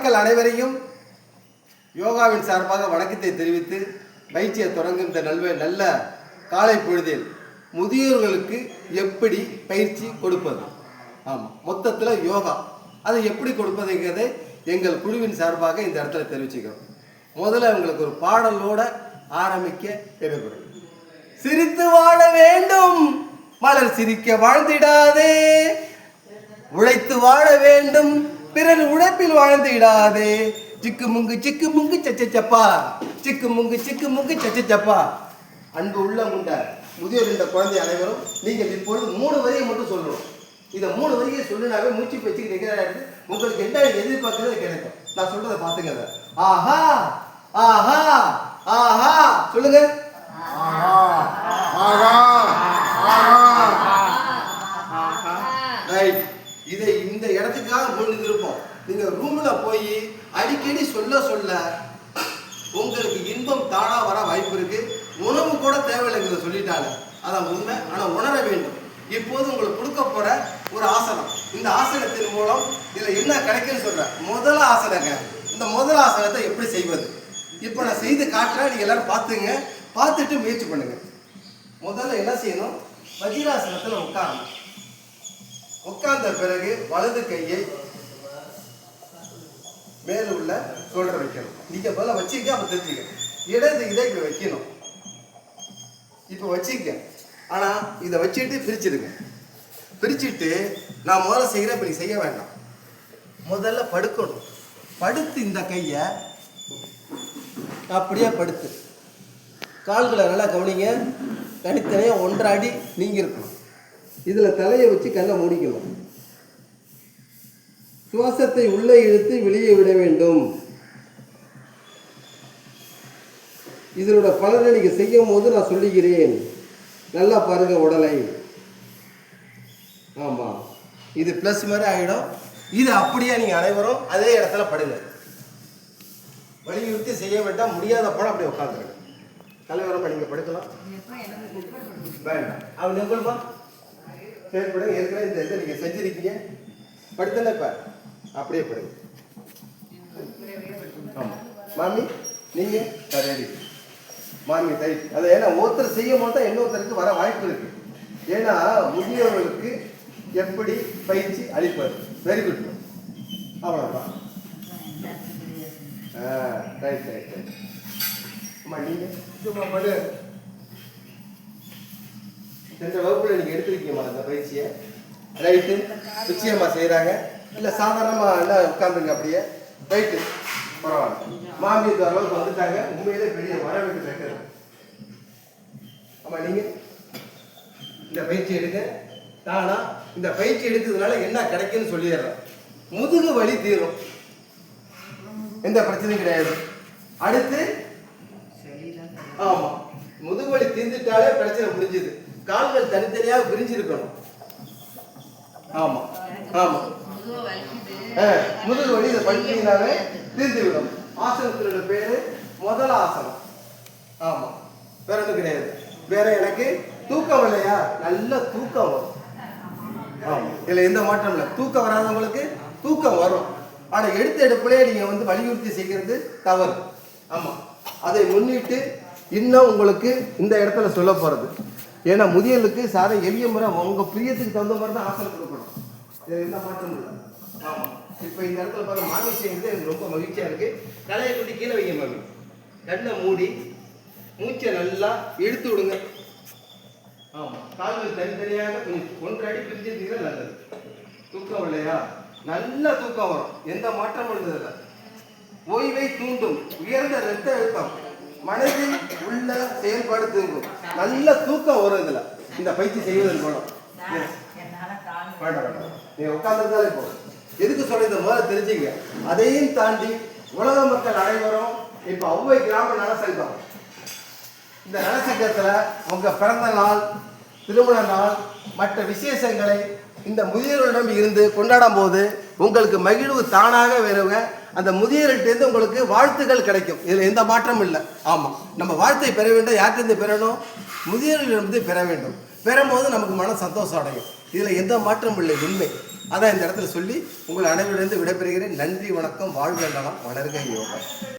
மக்கள் அனைவரையும் யோகாவின் சார்பாக வணக்கத்தை தெரிவித்து பயிற்சியை தொடங்கும் இந்த நல்ல காலை பொழுதில் முதியோர்களுக்கு எப்படி பயிற்சி கொடுப்பது, ஆமாம் மொத்தத்தில் யோகா அதை எப்படி கொடுப்பதுங்கிறதை எங்கள் குழுவின் சார்பாக இந்த இடத்துல தெரிவிச்சுக்கிறோம். முதல்ல உங்களுக்கு ஒரு பாடலோட ஆரம்பிக்க தெரிவிக்கிறோம். சிரித்து வாழ வேண்டும், மலர் சிரிக்க வாழ்ந்திடாதே, உழைத்து வாழ வேண்டும், பிறர் உழைப்பில் வாழ்ந்திடாதே, சிக்கு முங்கு சச்சப்பா, சிக்கு முங்கு சச்சப்பா. அன்பு உள்ள உண்ட முதியோர் இந்த குழந்தை அனைவரும் நீங்கள் இப்பொழுது 3 வரியை மட்டும் சொல்லணும். இதை 3 வரியை சொல்லினாவே மூச்சு பேச்சு நிற்கிறாரு. உங்களுக்கு என்ன எதிர்பார்க்கிறது கிடைக்கும். நான் சொல்றதை பார்த்துங்க. ஆஹா ஆஹா ஆஹா சொல்லுங்க. ரைட். இதை இந்த இடத்துக்காக கொண்டு இருப்போம். நீங்க ரூம்ல போய் அடிக்கடி சொல்ல உங்களுக்கு இன்பம் தானா வர வாய்ப்பு இருக்கு. உணவு கூட தேவையில்லைங்கிறத சொல்லிட்டாங்க, அதான் உண்மை. ஆனால் உணர வேண்டும். இப்போது உங்களுக்கு கொடுக்க போற ஒரு ஆசனம், இந்த ஆசனத்தின் மூலம் இதில் என்ன கிடைக்குன்னு சொல்றேன். முதல் ஆசனங்க. இந்த முதல் ஆசனத்தை எப்படி செய்வது இப்போ நான் செய்து காட்டுறேன். நீங்கள் எல்லாரும் பார்த்துங்க, பார்த்துட்டு முயற்சி பண்ணுங்க. முதல்ல என்ன செய்யணும், வஜ்ராசனத்தில் உட்காரணும். உட்கார்ந்த பிறகு வலது கையை மேல உள்ள ஷோல்டர் வைக்கணும். நீங்க முதல்ல வச்சுக்க, அப்ப தெரிஞ்சுக்க. இடது இதை இப்ப வைக்கணும். இப்ப வச்சுக்க, ஆனா இதை வச்சுட்டு பிரிச்சிருங்க. பிரிச்சுட்டு நான் முதல்ல செய்கிறேன், இப்ப நீ செய்ய வேண்டாம். முதல்ல படுக்கணும். படுத்து இந்த கையை அப்படியே படுத்து கால்களை நல்லா கவனிங்க. தனித்தனியாக 1.5 அடி நீங்க இருக்கணும். இதில் தலையை வச்சு கண்ணை மூடிக்கணும். சுவாசத்தை உள்ளே இழுத்து வெளியே விட வேண்டும். இதனோட பலனை நீங்க செய்யும் போது நான் சொல்லுகிறேன். நல்லா பாருங்க உடலை. ஆமா, இது பிளஸ் மாதிரி ஆகிடும். இது அப்படியே நீங்க அனைவரும் அதே இடத்துல படுங்க. வலியுறுத்தி செய்ய வேண்டாம். முடியாத போல அப்படியே உட்காந்துருங்க. தலைவரமா நீங்க படுக்கலாம் வேண்டாம். அவன் எவ்வளோமா செயல்படுங்க. ஏற்கனவே இந்த இதை நீங்க செஞ்சிருக்கீங்க. படுத்தல இப்ப அப்படியே படுங்க. ஆமா மாமி நீங்க ரெடி. மாமி டைட். அதை ஏன்னா ஒருத்தர் செய்யும் போது தான் இன்னொருத்தருக்கு வர வாய்ப்பு இருக்கு. ஏன்னா முதியோர்களுக்கு எப்படி பயிற்சி அளிப்பது. Very good. அவ்வளோதான். Right right right. அம்மா நீங்க சும்மா படு. சென்ற வகுப்புல நீங்க எடுத்துருக்கீங்கம்மா அந்த பயிற்சியை. ரைட்டு. நிச்சயமா செய்யறாங்க. இல்லை சாதாரணமா எல்லாம் உட்காந்துங்க அப்படியே. ரைட்டு பரவாயில்ல. மாமி இந்த அளவுக்கு வந்துட்டாங்க. உண்மையிலே பெரிய வரவேற்று கேட்கறது. ஆமா நீங்க இந்த பயிற்சி எடுக்க தானா. இந்த பயிற்சி எடுக்கிறதுனால என்ன கிடைக்குன்னு சொல்லிடுறேன். முதுகு வலி தீரும், எந்த பிரச்சனையும் கிடையாது. அடுத்து ஆமா முதுகு வலி தீர்ந்துட்டாலே பிரச்சனை முடிஞ்சுது. கால்கள் தனித்தனியாக பிரிஞ்சிருக்கணும். ஆமா ஆமா முதுகு வலி இதை படிச்சீங்கன்னாவே தீர்ந்து விடும். ஆசனத்தினோட பேரு முதல் ஆசனம். ஆமா வேற ஒன்றும் கிடையாது. வேற எனக்கு தூக்கம் இல்லையா, நல்ல தூக்கம் வரும். ஆமா இதுல எந்த மாற்றம் இல்லை. தூக்கம் வராதவங்களுக்கு தூக்கம் வரும். ஆனா எடுப்புலயே நீங்க வலியுறுத்தி செய்கிறது தவறு. ஆமா அதை முன்னிட்டு இன்னும் உங்களுக்கு இந்த இடத்துல சொல்ல போறது. ஏன்னா முதியலுக்கு சாரை எளிய முறை உங்க பிரியத்துக்கு தகுந்த மாதிரி தான் ஆசனம் கொடுக்கணும். இது எந்த மாற்றமும் இல்லை. ஆமா இப்ப இந்த இடத்துல பாருங்க, மாமி செய்யுது எனக்கு ரொம்ப மகிழ்ச்சியா இருக்கு. தலையை கூட்டி கீழே வைங்க மாமி. கண்ணை மூடி மூச்சை நல்லா இழுத்து விடுங்க. ஆமா கால்கள் தனித்தனியாக 1.5 அடி பிரிஞ்சிருந்தீங்கன்னா நல்லது. தூக்கம் இல்லையா, நல்ல தூக்கம் வரும். எந்த மாற்றமும் இல்லை. ஓய்வை தூண்டும் உயர்ந்த ரத்த அழுத்தம், மனதில் உள்ள செயல்பாடு தூங்கும். நல்ல தூக்கம் வரும் இதுல இந்த பயிற்சி செய்வதன் மூலம். நீங்க உட்கார்ந்துருந்தாலே போதும். எதுக்கு சொல்ல இந்த முதல்ல தெரிஞ்சுங்க. அதையும் தாண்டி உலக மக்கள் அனைவரும் இப்ப ஒவ்வை கிராம நலசங்கம், இந்த நலசங்கத்துல உங்க பிறந்த நாள், திருமண நாள், மற்ற விசேஷங்களை இந்த முதியோரிடம் இருந்து கொண்டாடும் போது உங்களுக்கு மகிழ்வு தானாக வருங்க. அந்த முதியோர்கிட்ட உங்களுக்கு வாழ்த்துக்கள் கிடைக்கும். இதுல எந்த மாற்றமும் இல்லை. ஆமா நம்ம வாழ்த்தை பெற வேண்டும். யார்கிட்ட பெறணும்? முதியோர்களிடம் பெற வேண்டும். பெறும்போது நமக்கு மன சந்தோஷம் அடையும். இதில் எந்த மாற்றமும் இல்லை, உண்மை. அதான் இந்த இடத்துல சொல்லி உங்கள் அனைவரிலிருந்து விடைபெறுகிறேன். நன்றி, வணக்கம், வாழ்க நலம், வளர்க யோகா.